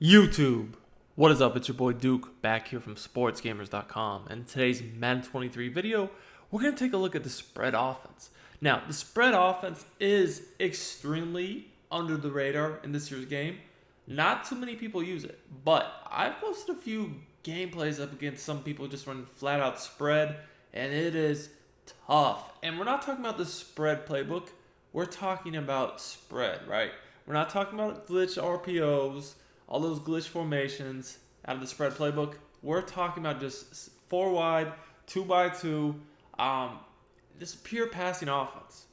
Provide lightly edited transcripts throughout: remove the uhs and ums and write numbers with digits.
YouTube. What is up? It's your boy Duke back here from sportsgamers.com. And today's Madden 23 video, we're going to take a look at the spread offense. Now, the spread offense is extremely under the radar in this year's game. Not too many people use it, but I've posted a few gameplays up against some people just running flat out spread, and it is tough. And we're not talking about the spread playbook. We're talking about spread, right? We're not talking about glitch RPOs, all those glitch formations out of the spread playbook. We're talking about just 4 wide, 2x2, this pure passing offense.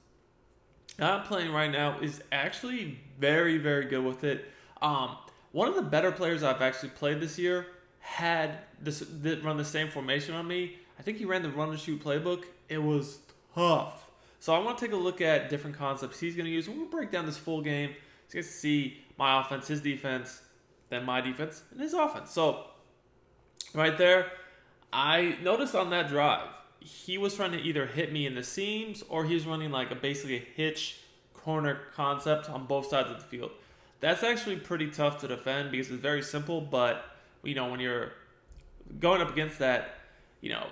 Now, I'm playing right now is actually very, very good with it. One of the better players I've actually played this year had run the same formation on me. I think he ran the run and shoot playbook. It was tough. So I want to take a look at different concepts he's going to use. We'll break down this full game. So you guys see my offense, his defense, then my defense, and his offense. So right there, I noticed on that drive, he was trying to either hit me in the seams or he was running like basically a hitch corner concept on both sides of the field. That's actually pretty tough to defend because it's very simple, but when you're going up against that,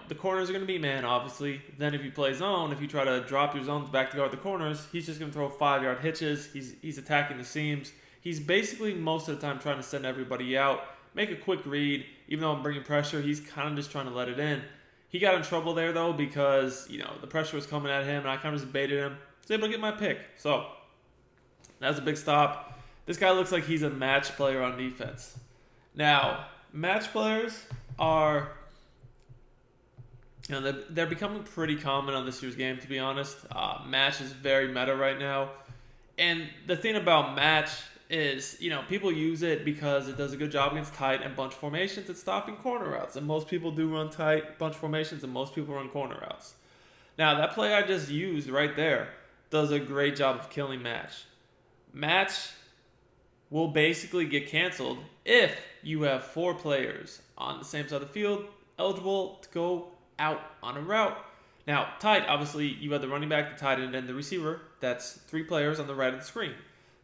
the corners are going to be man, obviously. Then if you play zone, if you try to drop your zones back to guard the corners, he's just going to throw 5-yard hitches. He's attacking the seams. He's basically most of the time trying to send everybody out, make a quick read. Even though I'm bringing pressure, he's kind of just trying to let it in. He got in trouble there, though, because, the pressure was coming at him, and I kind of just baited him. I was able to get my pick. So that was a big stop. This guy looks like he's a match player on defense. Now, match players are... they're becoming pretty common on this year's game, to be honest. Match is very meta right now. And the thing about match is, people use it because it does a good job against tight and bunch formations at stopping corner routes. And most people do run tight bunch formations, and most people run corner routes. Now, that play I just used right there does a great job of killing match. Match will basically get canceled if you have 4 players on the same side of the field eligible to go out on a route. Now, tight, obviously, you have the running back, the tight end, and the receiver. That's 3 players on the right of the screen.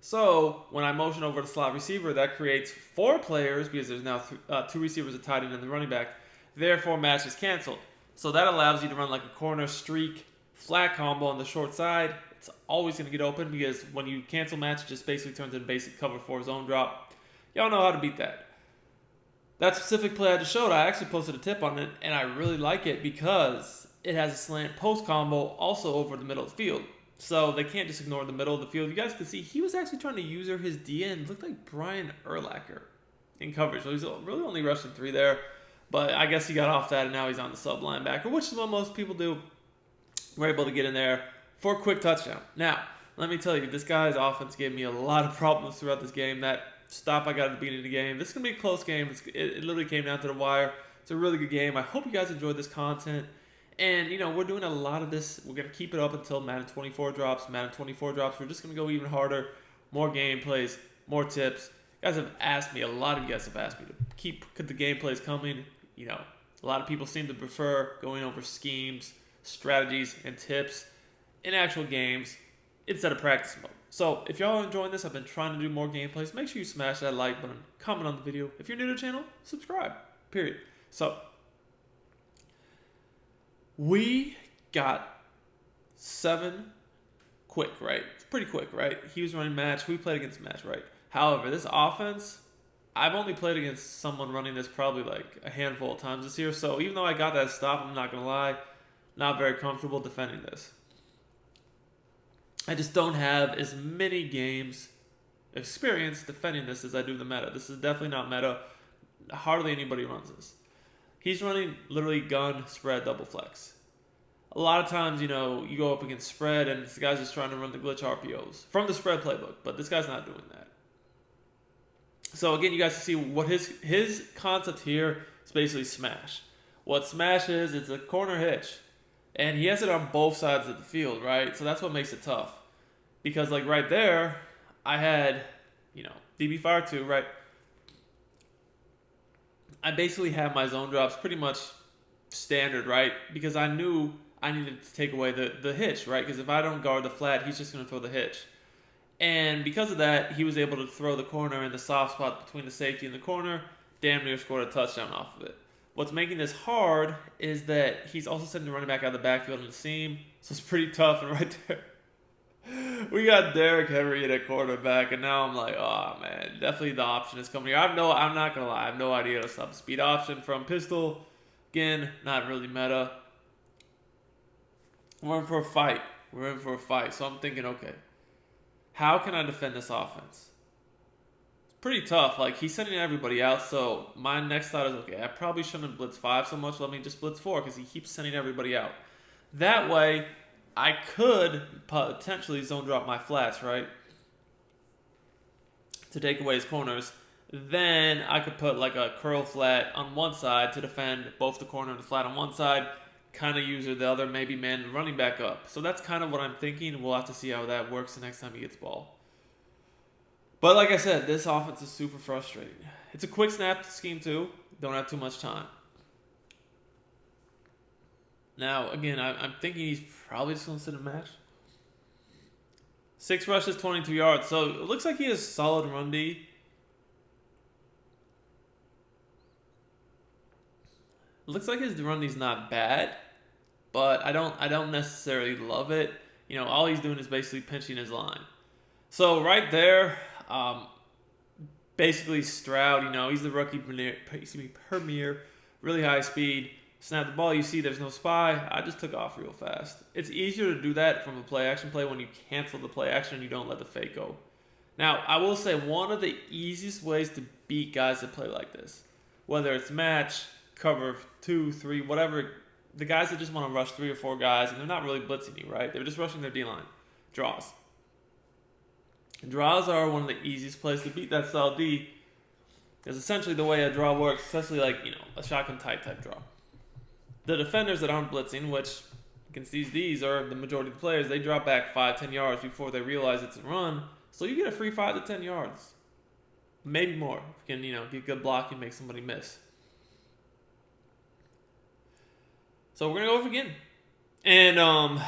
So, when I motion over the slot receiver, that creates 4 players because there's now 2 receivers, a tight end, and the running back. Therefore, match is canceled. So that allows you to run like a corner streak flat combo on the short side. It's always going to get open because when you cancel match, it just basically turns into basic cover 4 zone drop. Y'all know how to beat that. That specific play I just showed, I actually posted a tip on it, and I really like it because it has a slant post combo also over the middle of the field. So they can't just ignore the middle of the field. You guys can see he was actually trying to user his DN. Looked like Brian Urlacher in coverage. So he's really only rushing 3 there. But I guess he got off that, and now he's on the sub linebacker, which is what most people do. We're able to get in there for a quick touchdown. Now, let me tell you, this guy's offense gave me a lot of problems throughout this game. That stop I got at the beginning of the game. This is going to be a close game. It literally came down to the wire. It's a really good game. I hope you guys enjoyed this content. And, we're doing a lot of this. We're going to keep it up until Madden 24 drops. Madden 24 drops. We're just going to go even harder. More gameplays, more tips. You guys have asked me, a lot of you guys have asked me to keep the gameplays coming. A lot of people seem to prefer going over schemes, strategies, and tips in actual games instead of practice mode. So, if y'all are enjoying this, I've been trying to do more gameplays. Make sure you smash that like button, comment on the video. If you're new to the channel, subscribe. Period. So, we got 7 quick, right? It's pretty quick, right? He was running match. We played against match, right? However, this offense, I've only played against someone running this probably like a handful of times this year. So even though I got that stop, I'm not going to lie, not very comfortable defending this. I just don't have as many games experience defending this as I do the meta. This is definitely not meta. Hardly anybody runs this. He's running literally gun, spread, double flex. A lot of times, you go up against spread and this guy's just trying to run the glitch RPOs from the spread playbook, but this guy's not doing that. So again, you guys can see what his concept here is basically smash. What smash is, it's a corner hitch. And he has it on both sides of the field, right? So that's what makes it tough. Because like right there, I had, DB fire 2, right? I basically had my zone drops pretty much standard, right? Because I knew I needed to take away the hitch, right? Because if I don't guard the flat, he's just going to throw the hitch. And because of that, he was able to throw the corner in the soft spot between the safety and the corner, damn near scored a touchdown off of it. What's making this hard is that he's also sending the running back out of the backfield in the seam, so it's pretty tough. And right there, we got Derrick Henry at quarterback, and now I'm like, oh man, definitely the option is coming here. I'm not gonna lie, I have no idea how to stop the speed option from pistol. Again, not really meta. We're in for a fight. So I'm thinking, okay, how can I defend this offense? It's pretty tough. Like, he's sending everybody out, so my next thought is, okay, I probably shouldn't blitz 5 so much. Let me just blitz 4 because he keeps sending everybody out. That way, I could potentially zone drop my flats, right? To take away his corners. Then I could put like a curl flat on one side to defend both the corner and the flat on one side. Kind of use the other, maybe man the running back up. So that's kind of what I'm thinking. We'll have to see how that works the next time he gets the ball. But like I said, this offense is super frustrating. It's a quick snap scheme too. Don't have too much time. Now, again, I'm thinking he's probably just going to sit and match. 6 rushes, 22 yards. So it looks like he has solid run D. It looks like his run D's not bad, but I don't necessarily love it. You know, all he's doing is basically pinching his line. So right there, basically Stroud, you know, he's the rookie premier, really high speed. Snap the ball, you see there's no spy. I just took off real fast. It's easier to do that from a play action play when you cancel the play action and you don't let the fake go. Now, I will say one of the easiest ways to beat guys that play like this, whether it's match, cover 2, 3, whatever, the guys that just want to rush 3 or 4 guys and they're not really blitzing you, right? They're just rushing their D-line. Draws. Draws are one of the easiest plays to beat that style D. Because essentially the way a draw works, especially like, you know, a shotgun type draw. The defenders that aren't blitzing, which against these Ds are the majority of the players, they drop back 5-10 yards before they realize it's a run. So you get a free 5 to 10 yards. Maybe more. If you can, you know, get good blocking, make somebody miss. So we're going to go off again. And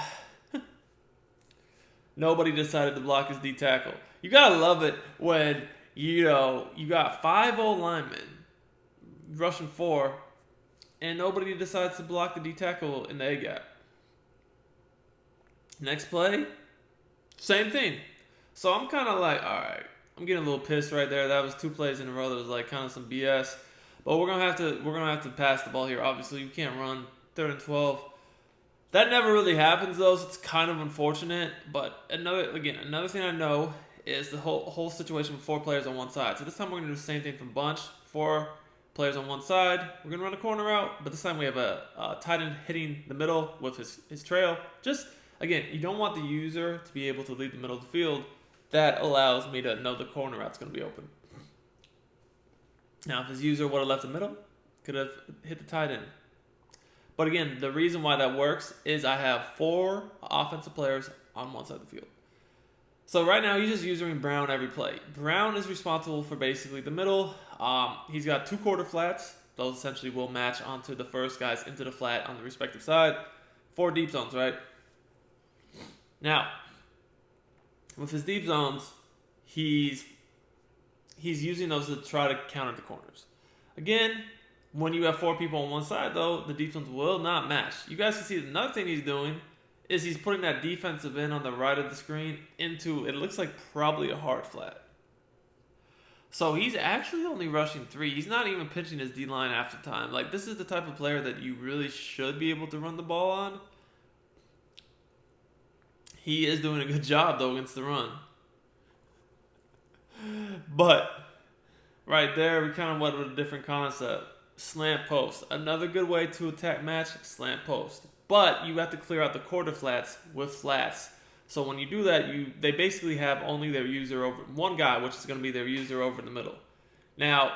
nobody decided to block his D tackle. You got to love it when, you know, you got 5 old linemen rushing 4, and nobody decides to block the D tackle in the A gap. Next play, same thing. So I'm kind of like, all right, I'm getting a little pissed right there. That was 2 plays in a row that was like kind of some BS. But we're gonna have to pass the ball here. Obviously, we can't run 3rd and 12. That never really happens though, so it's kind of unfortunate. But another thing I know is the whole situation with 4 players on one side. So this time we're gonna do the same thing from bunch. 4 players on one side. We're going to run a corner out, but this time we have a tight end hitting the middle with his trail. Just, again, you don't want the user to be able to leave the middle of the field. That allows me to know the corner route's going to be open. Now, if his user would have left the middle, could have hit the tight end. But again, the reason why that works is I have 4 offensive players on one side of the field. So right now, he's just using Brown every play. Brown is responsible for basically the middle. He's got 2 quarter flats. Those essentially will match onto the first guys into the flat on the respective side. 4 deep zones, right? Now, with his deep zones, he's using those to try to counter the corners. Again, when you have 4 people on one side, though, the deep zones will not match. You guys can see another thing he's doing is he's putting that defensive end on the right of the screen into, it looks like probably a hard flat. So he's actually only rushing 3. He's not even pitching his D-line after time. Like, this is the type of player that you really should be able to run the ball on. He is doing a good job, though, against the run. But right there, we kind of went with a different concept. Slant post. Another good way to attack match, slant post. But you have to clear out the quarter flats with flats. So when you do that, they basically have only their user over one guy, which is going to be their user over in the middle. Now,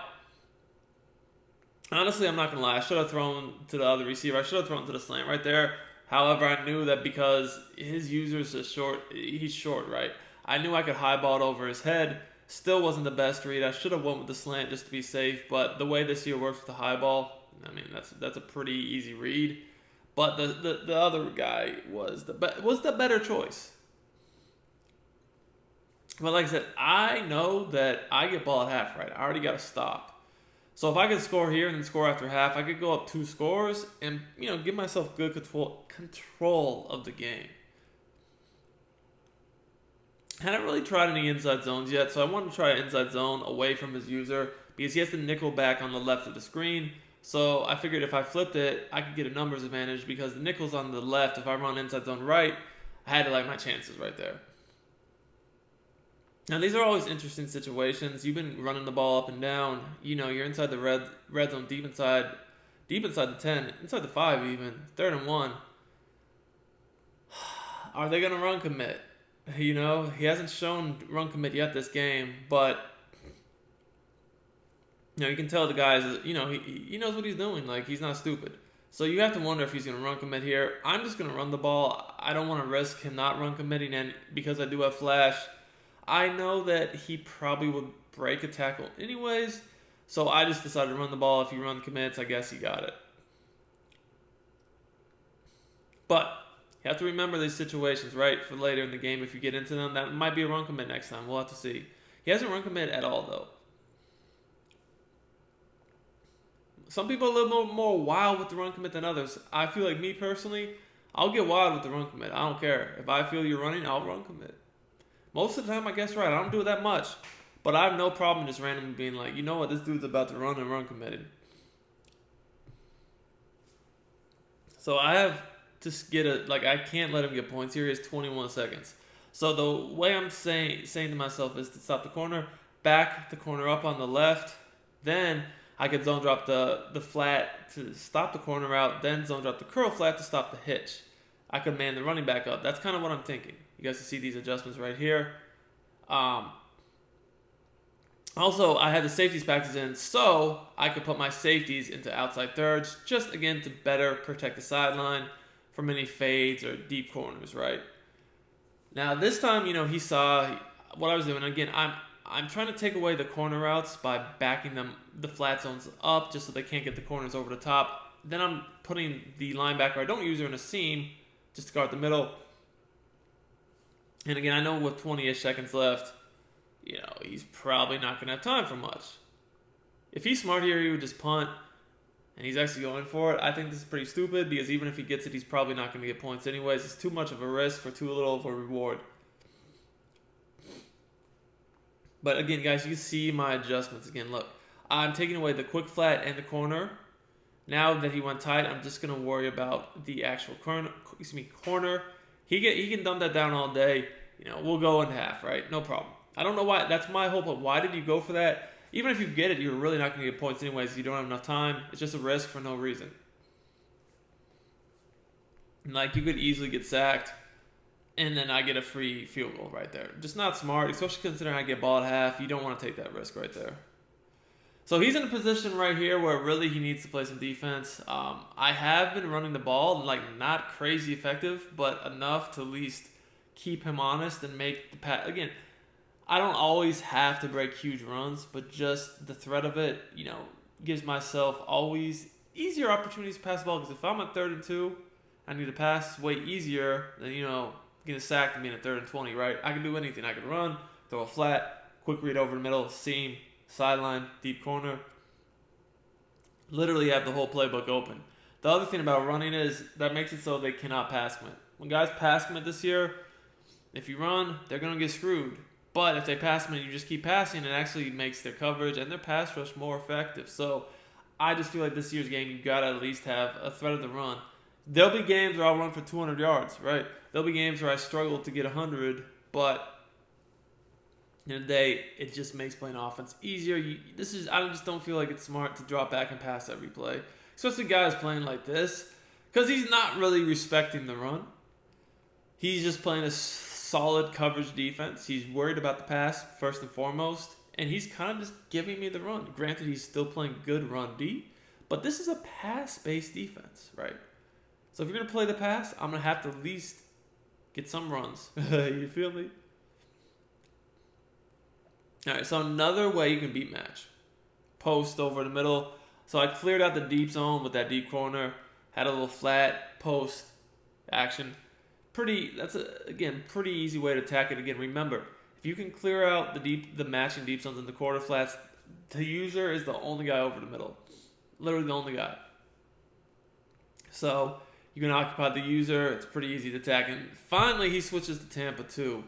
honestly, I'm not going to lie. I should have thrown to the other receiver. I should have thrown to the slant right there. However, I knew that because his user is short, he's short, right? I knew I could highball it over his head. Still wasn't the best read. I should have went with the slant just to be safe. But the way this here works with the highball, I mean, that's a pretty easy read. But the other guy was the better choice. But like I said, I know that I get ball at half, right? I already got to stop. So if I could score here and then score after half, I could go up 2 scores and give myself good control of the game. I haven't really tried any inside zones yet, so I want to try an inside zone away from his user because he has the nickel back on the left of the screen. So I figured if I flipped it, I could get a numbers advantage because the nickel's on the left. If I run inside zone right, I had to like my chances right there. Now these are always interesting situations. You've been running the ball up and down. You're inside the red zone, deep inside the 10, inside the 5 even, 3rd and 1. Are they gonna run commit? He hasn't shown run commit yet this game, but you can tell the guys, he knows what he's doing. Like, he's not stupid. So you have to wonder if he's going to run commit here. I'm just going to run the ball. I don't want to risk him not run committing, and because I do have flash, I know that he probably would break a tackle anyways. So I just decided to run the ball. If he run commits, I guess he got it. But you have to remember these situations, right, for later in the game. If you get into them, that might be a run commit next time. We'll have to see. He hasn't run commit at all, though. Some people are a little more wild with the run commit than others. I feel like me personally, I'll get wild with the run commit. I don't care. If I feel you're running, I'll run commit. Most of the time, I guess right. I don't do it that much. But I have no problem just randomly being like, you know what, this dude's about to run and run committed. So I have to I can't let him get points here. He has 21 seconds. So the way I'm saying to myself is to stop the corner, back the corner up on the left, then I could zone drop the flat to stop the corner out, then zone drop the curl flat to stop the hitch. I could man the running back up. That's kind of what I'm thinking. You guys can see these adjustments right here. Also, I had the safeties packaged in, so I could put my safeties into outside thirds, just again to better protect the sideline from any fades or deep corners, right? Now this time, he saw what I was doing. Again, I'm trying to take away the corner routes by backing the flat zones up just so they can't get the corners over the top. Then I'm putting the linebacker I don't use her in a seam just to guard the middle. And again, I know with 20-ish seconds left, he's probably not going to have time for much. If he's smart here, he would just punt, and he's actually going for it. I think this is pretty stupid because even if he gets it, he's probably not going to get points anyways. It's too much of a risk for too little of a reward. But again, guys, you see my adjustments. Again, look, I'm taking away the quick flat and the corner. Now that he went tight, I'm just going to worry about the actual corner. He can dump that down all day. We'll go in half, right? No problem. I don't know why. That's my whole point. Why did you go for that? Even if you get it, you're really not going to get points anyways. You don't have enough time. It's just a risk for no reason. Like, you could easily get sacked, and then I get a free field goal right there. Just not smart, especially considering I get ball at half. You don't want to take that risk right there. So he's in a position right here where really he needs to play some defense. I have been running the ball, not crazy effective, but enough to at least keep him honest and make the pass. Again, I don't always have to break huge runs, but just the threat of it, gives myself always easier opportunities to pass the ball. Because if I'm at 3rd and 2, I need to pass. It's way easier than, getting sacked and being at 3rd and 20, right? I can do anything. I can run, throw a flat, quick read over the middle, seam, sideline, deep corner. Literally have the whole playbook open. The other thing about running is that makes it so they cannot pass commit. When guys pass commit this year, if you run, they're going to get screwed. But if they pass commit, you just keep passing, it actually makes their coverage and their pass rush more effective. So I just feel like this year's game, you've got to at least have a threat of the run. There'll be games where I'll run for 200 yards, right? There'll be games where I struggle to get 100, but in the day, it just makes playing offense easier. I just don't feel like it's smart to drop back and pass every play, especially guys playing like this, because he's not really respecting the run. He's just playing a solid coverage defense. He's worried about the pass first and foremost, and he's kind of just giving me the run. Granted, he's still playing good run D, but this is a pass-based defense, right? So if you're going to play the pass, I'm going to have to at least get some runs. You feel me? All right, so another way you can beat match. Post over the middle. So I cleared out the deep zone with that deep corner. Had a little flat post action. Pretty easy way to attack it. Again, remember, If you can clear out the matching deep zones in the quarter flats, the user is the only guy over the middle. Literally the only guy. So you can occupy the user. It's pretty easy to attack. And finally, he switches to Tampa 2.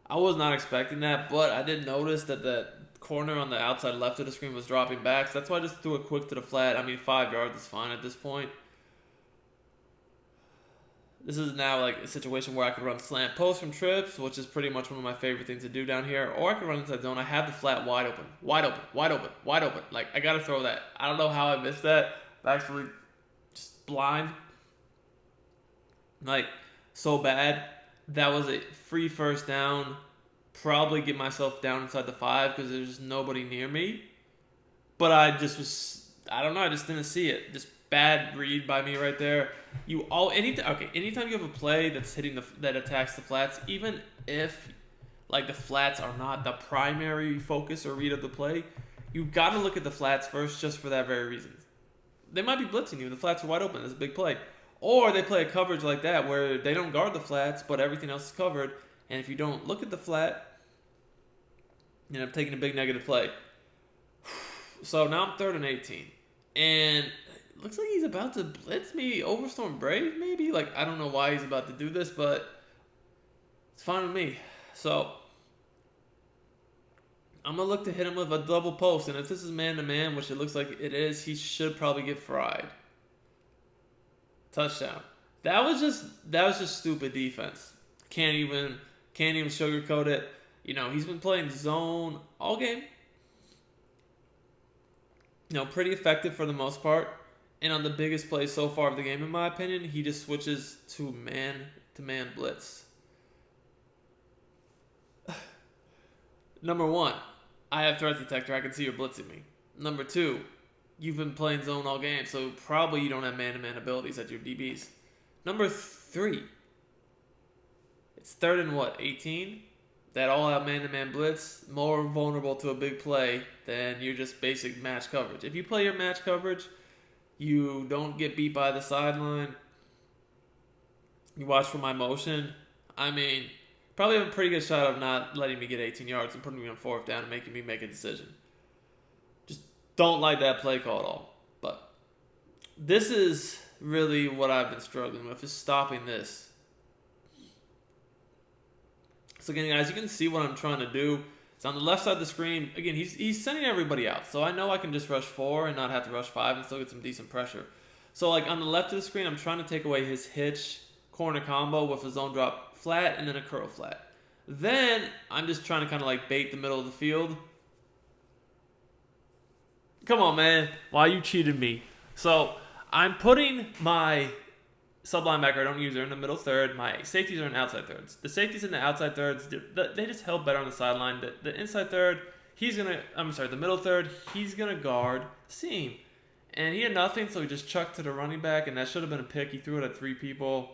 I was not expecting that, but I did notice that the corner on the outside left of the screen was dropping back. So that's why I just threw it quick to the flat. I mean, 5 yards is fine at this point. This is now like a situation where I could run slant post from trips, which is pretty much one of my favorite things to do down here. Or I could run inside zone. I have the flat wide open. Wide open. Wide open. Wide open. Like, I got to throw that. I don't know how I missed that. I'm actually just blind. Like, so bad. That was a free first down. Probably get myself down inside the 5 because there's just nobody near me. But I don't know. I just didn't see it. Just bad read by me right there. Anytime you have a play that's that attacks the flats, even if like the flats are not the primary focus or read of the play, you got to look at the flats first just for that very reason. They might be blitzing you. The flats are wide open. It's a big play. Or they play a coverage like that where they don't guard the flats, but everything else is covered. And if you don't look at the flat, you end up taking a big negative play. So now I'm 3rd and 18. And looks like he's about to blitz me, Overstorm Brave, maybe? Like, I don't know why he's about to do this, but it's fine with me. So, I'm going to look to hit him with a double post. And if this is man-to-man, which it looks like it is, he should probably get fried. Touchdown. That was just stupid defense. Can't even sugarcoat it. You know, he's been playing zone all game. You know, pretty effective for the most part. And on the biggest play so far of the game, in my opinion, he just switches to man-to-man blitz. Number 1, I have threat detector. I can see you're blitzing me. Number 2, you've been playing zone all game, so probably you don't have man-to-man abilities at your DBs. Number 3, it's 3rd and 18? That all-out man-to-man blitz, more vulnerable to a big play than your just basic match coverage. If you play your match coverage, you don't get beat by the sideline. You watch for my motion. I mean, probably have a pretty good shot of not letting me get 18 yards and putting me on 4th down and making me make a decision. Just don't like that play call at all. But this is really what I've been struggling with, is stopping this. So again, guys, you can see what I'm trying to do. It's on the left side of the screen. Again, he's sending everybody out. So I know I can just rush 4 and not have to rush 5 and still get some decent pressure. So like on the left of the screen, I'm trying to take away his hitch corner combo with a zone drop flat and then a curl flat. Then I'm just trying to kind of like bait the middle of the field. Come on, man. Why you cheated me? So I'm putting my sub linebacker, I don't use her, in the middle third. My safeties are in outside thirds. The safeties in the outside thirds, they just held better on the sideline. The inside third, the middle third, he's going to guard seam. And he had nothing, so he just chucked to the running back, and that should have been a pick. He threw it at 3 people.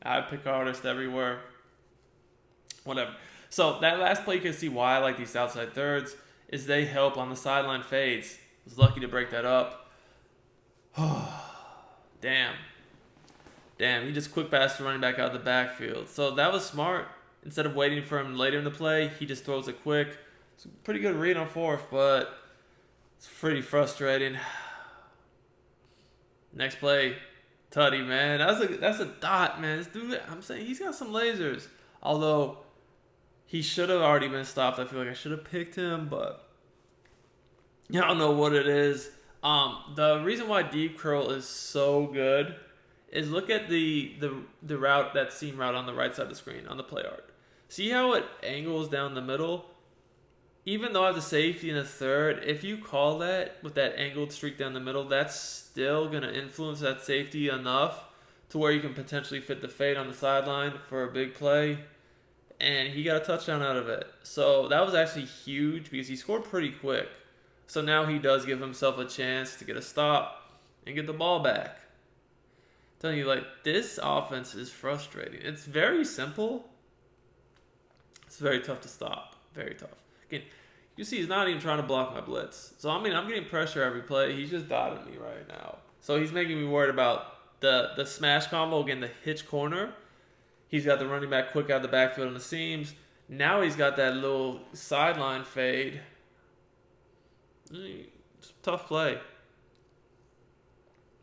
I pick artists everywhere. Whatever. So that last play, you can see why I like these outside thirds, is they help on the sideline fades. I was lucky to break that up. Damn, he just quick passed the running back out of the backfield. So that was smart. Instead of waiting for him later in the play, he just throws it quick. It's a pretty good read on 4th, but it's pretty frustrating. Next play, Tutty, man. That's a dot, man. This dude, I'm saying he's got some lasers. Although he should have already been stopped. I feel like I should have picked him, but I don't know what it is. The reason why deep curl is so good is look at the route, that seam route on the right side of the screen on the play art. See how it angles down the middle? Even though I have the safety in the third, if you call that with that angled streak down the middle, that's still going to influence that safety enough to where you can potentially fit the fade on the sideline for a big play. And he got a touchdown out of it. So that was actually huge because he scored pretty quick. So now he does give himself a chance to get a stop and get the ball back. I'm telling you, like, this offense is frustrating. It's very simple. It's very tough to stop. Very tough. Again, you see he's not even trying to block my blitz. So, I mean, I'm getting pressure every play. He's just dotting me right now. So he's making me worried about the smash combo. Again, the hitch corner. He's got the running back quick out of the backfield on the seams. Now he's got that little sideline fade. It's a tough play.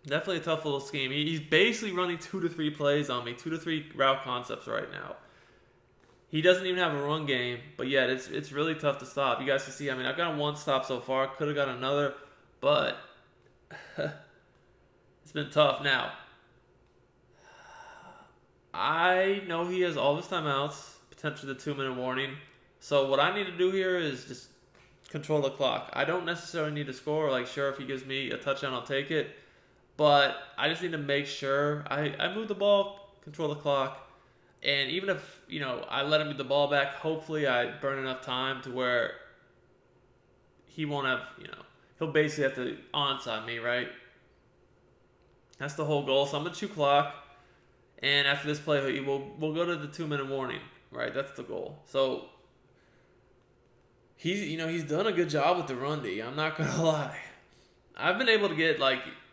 Definitely a tough little scheme. He's basically running 2 to 3 plays on me, 2 to 3 route concepts right now. He doesn't even have a run game, but yet it's really tough to stop. You guys can see, I mean, I've got one stop so far. Could have got another, but it's been tough. Now, I know he has all his timeouts, potentially the 2 minute warning. So what I need to do here is just control the clock. I don't necessarily need to score. Like, sure, if he gives me a touchdown, I'll take it. But I just need to make sure I move the ball, control the clock. And even if, I let him get the ball back, hopefully I burn enough time to where he won't have, he'll basically have to onside me, right? That's the whole goal. So I'm going to chew clock. And after this play, we'll go to the 2 minute warning, right? That's the goal. So he's done a good job with the run D. I'm not going to lie. I've been able to get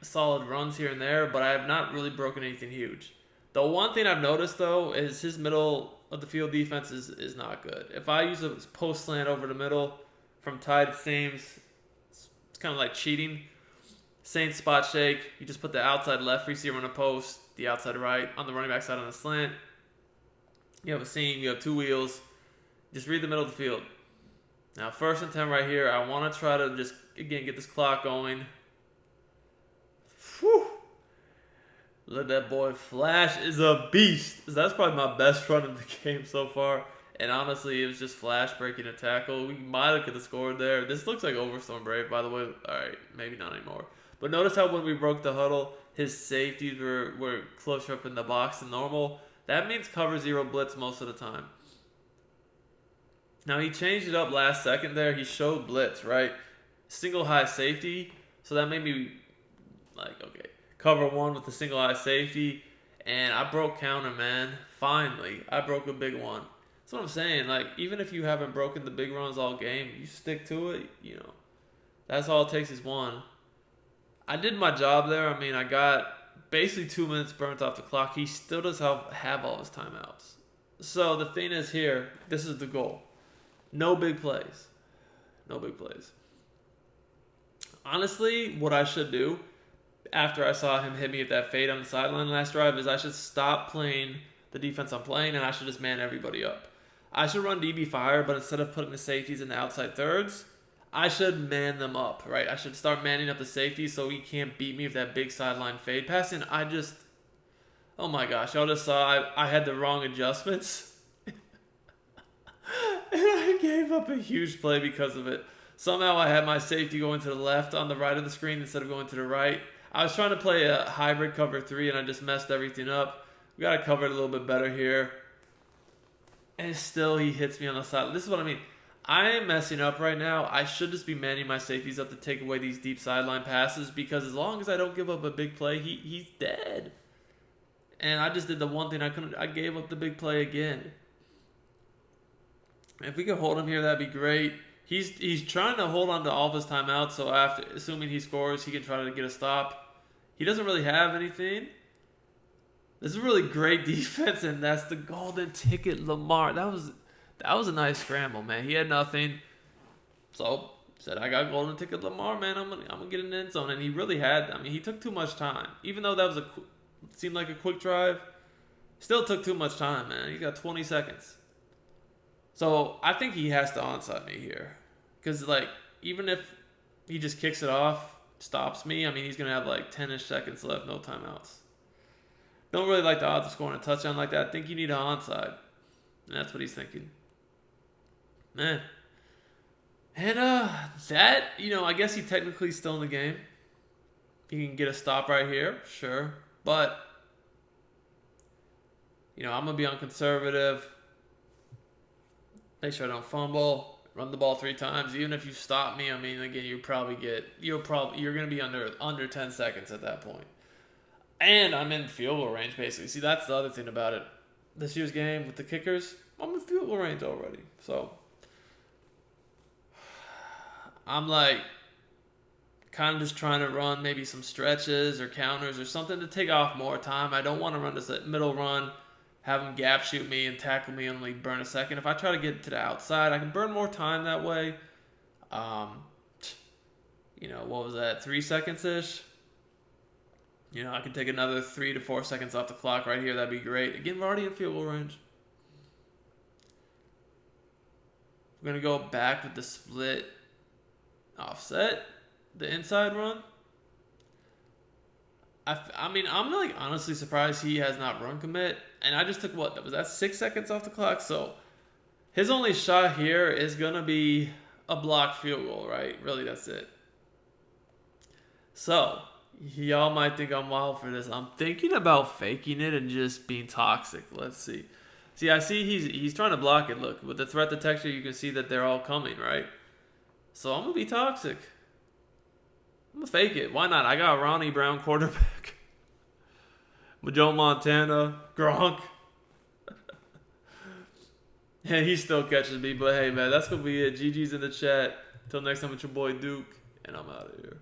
solid runs here and there, but I have not really broken anything huge. The one thing I've noticed, though, is his middle of the field defense is not good. If I use a post slant over the middle from tight seams, it's kind of like cheating. Same spot shake. You just put the outside left receiver on a post, the outside right on the running back side on the slant. You have a seam. You have two wheels. Just read the middle of the field. Now, 1st and 10 right here. I want to try to just, again, get this clock going. Whew. Let that boy flash is a beast. That's probably my best run in the game so far. And honestly, it was just flash breaking a tackle. We might have could have scored there. This looks like Overstorm Brave, by the way. All right, maybe not anymore. But notice how when we broke the huddle, his safeties were closer up in the box than normal. That means cover 0 blitz most of the time. Now, he changed it up last second there. He showed blitz, right? Single high safety. So that made me okay. Cover 1 with the single high safety, and I broke counter, man. Finally, I broke a big one. That's what I'm saying. Even if you haven't broken the big runs all game, you stick to it. That's all it takes is one. I did my job there. I mean, I got basically 2 minutes burnt off the clock. He still does have all his timeouts. So the thing is here, this is the goal. No big plays. No big plays. Honestly, what I should do after I saw him hit me with that fade on the sideline last drive is I should stop playing the defense I'm playing and I should just man everybody up. I should run DB fire, but instead of putting the safeties in the outside thirds, I should man them up, right? I should start manning up the safeties so he can't beat me with that big sideline fade pass. And oh my gosh, y'all just saw I had the wrong adjustments. And I gave up a huge play because of it. Somehow I had my safety going to the left on the right of the screen instead of going to the right. I was trying to play a hybrid cover 3, and I just messed everything up. We got to cover it a little bit better here. And still, he hits me on the side. This is what I mean. I am messing up right now. I should just be manning my safeties up to take away these deep sideline passes because as long as I don't give up a big play, he's dead. And I just did the one thing I couldn't. I gave up the big play again. If we could hold him here, that'd be great. He's trying to hold on to all of his timeouts, so after assuming he scores, he can try to get a stop. He doesn't really have anything. This is really great defense, and that's the golden ticket, Lamar. That was a nice scramble, man. He had nothing, so said I got golden ticket, Lamar, man. I'm gonna get in the end zone, and he really had. I mean, he took too much time, even though that was seemed like a quick drive. Still took too much time, man. He got 20 seconds. So I think he has to onside me here, because even if he just kicks it off. Stops me, I mean, he's going to have 10-ish seconds left, no timeouts. Don't really like the odds of scoring a touchdown like that. I think you need an onside. And that's what he's thinking. Man. And that, I guess he's technically still in the game. He can get a stop right here, sure. But, I'm going to be on conservative. Make sure I don't fumble. Run the ball 3 times. Even if you stop me, I mean, again, you're going to be under 10 seconds at that point. And I'm in field goal range, basically. See, that's the other thing about it. This year's game with the kickers, I'm in field goal range already. So, I'm kind of just trying to run maybe some stretches or counters or something to take off more time. I don't want to run this middle run have him gap shoot me and tackle me and only burn a second. If I try to get to the outside, I can burn more time that way. Um, what was that? 3 seconds ish. I can take another 3 to 4 seconds off the clock right here. That'd be great. Again, we're already in field goal range. We're going to go back with the split offset, the inside run. I'm like honestly surprised he has not run commit. And I just took was that 6 seconds off the clock? So his only shot here is going to be a blocked field goal, right? Really, that's it. So y'all might think I'm wild for this. I'm thinking about faking it and just being toxic. Let's see. See, I see he's trying to block it. Look, with the threat detection, you can see that they're all coming, right? So I'm going to be toxic. I'm going to fake it. Why not? I got Ronnie Brown quarterback. With Joe Montana, Gronk. And he still catches me. But hey, man, that's going to be it. GG's in the chat. Till next time, it's your boy Duke. And I'm out of here.